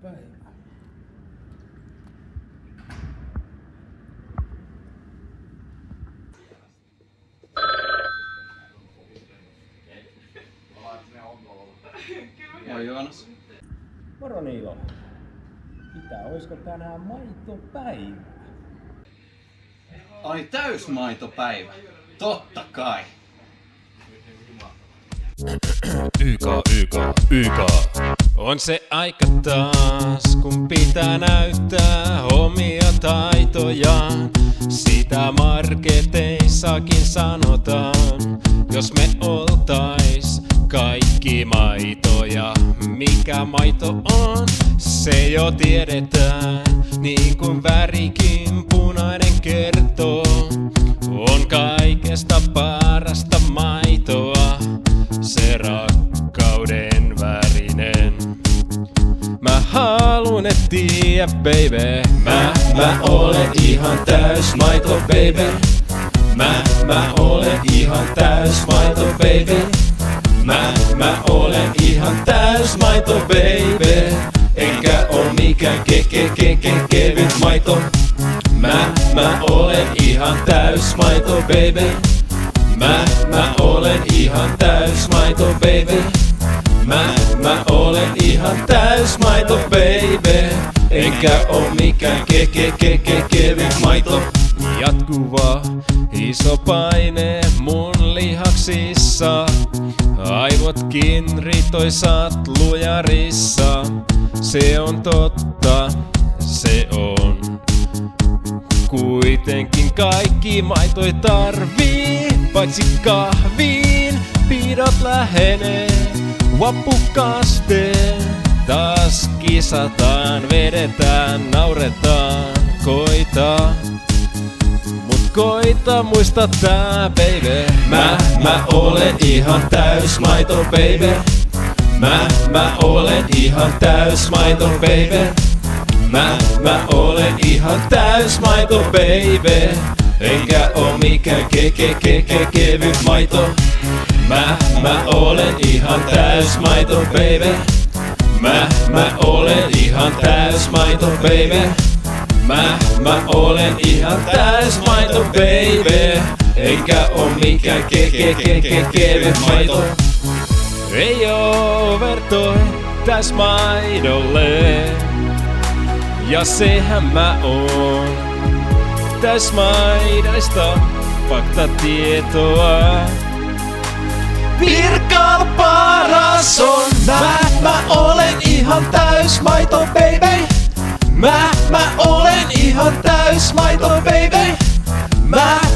päivä. Moi Joonas. Moro Niilo. Mitä, oisko tänään maitopäivä? Ai täysmaitopäivä. Totta kai. YK. On se aika taas, kun pitää näyttää omia taitojaan. Sitä marketeissakin sanotaan, jos me oltais kaikki maitoja. Mikä maito on, se jo tiedetään, niin kuin värikin punainen kertoo. On kaikesta parasta maitoa, se rakkauden värinen. Mä haluun et tiiä, baby. Mä olen ihan täys maito, baby. Mä olen ihan täys maito, baby. Mä olen ihan täys maito, baby. Enkä oo mikään kevyt maito. Mä olen ihan täys maito, baby. Mä olen ihan täys maito, baby. Mä olen ihan täys maito, baby. Enkä oo mikään kevyt maito. Jatkuva iso paine mun lihaksissa. Aivotkin ritoisat lujarissa. Se on totta, se on. Kuitenkin kaikki maitoi tarvii, paitsi kahviin. Pidot lähenee, vappukasteen. Taas kisataan, vedetään, nauretaan, koita. Mut koita muista tää, baby. Mä olen ihan täys maito, baby. Mä olen ihan täys maito, baby. Mä olen ihan täys maito, baby. Enkä oo mikään kevyt maito. Mä olen ihan täys maito, baby. Mä olen ihan täys maito, baby. Mä olen ihan täys maito, baby. Enkä oo mikään kevyt maito. Ei oo vertoi täys maidolle. Ja sehän mä oon täys maidoista faktatietoa. Virkal paras on. Mä olen ihan täys maito, baby. Mä olen ihan täys maito, baby.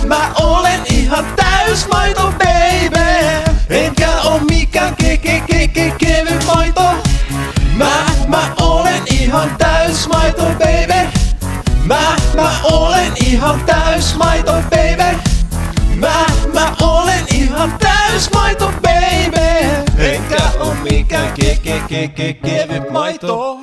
Mä olen ihan täys maito, baby. Enkä oo mikään kevyt maito. Mä olen ihan täys maito, baby. Mä olen ihan täys maito, baby. Mä olen ihan täys maito, baby. Enkä oo mikään kevyt maito.